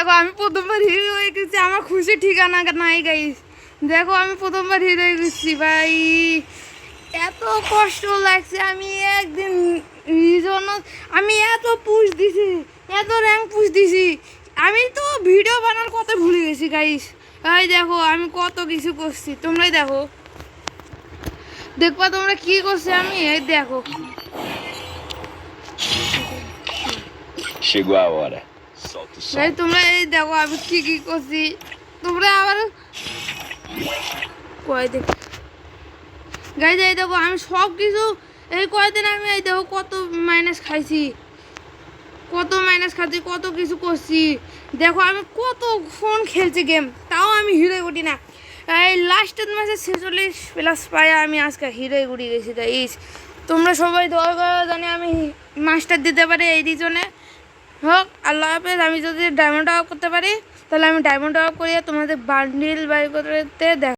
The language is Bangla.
দেখো আমি প্রথমবার হিরো হয়ে গেছি, আমার খুশি ঠিকানা নাই গাইস। দেখো আমি প্রথমবার হিরো হয়ে গেছি ভাই, এত কষ্ট লাগছে। আমি একদিন জন্য আমি এত পুশ দিছি, এত র্যাঙ্ক পুশ দিছি, আমি তো ভিডিও বানানোর কথা ভুলে গেছি গাইস। এই দেখো আমি কত কিছু করছি, তোমরাই দেখো, দেখবা তোমরা কি করছি আমি। এই দেখো Chegou a hora. Solta o som. Guys, তোমরা এই দেখো আমি কি কি করছি। তোমরা আবার কয়দিন গাইস, এই দেখো আমি সব কিছু, এই কয়দিন আমি এই দেখো কত মাইনাস খাইছি, কত মাইনাস খাচ্ছি, কত কিছু করছি। দেখো আমি কত ফোন খেলছি গেম, তাও আমি হিরোই উঠি না। এই লাস্টের ম্যাচে 46+ পাই আমি আজকে হিরোই উঠে গেছি গাইস। তোমরা সবাই দোয়া করো জানি আমি মাস্টার দিতে পারি এই রিজনে হোক। আল্লাহ হাফেজ। আমি যদি ডায়মন্ড আপ করতে পারি তাহলে আমি ডায়মন্ড আপ করিয়ে তোমাদের বান্ডিল বাই করতে দেখ।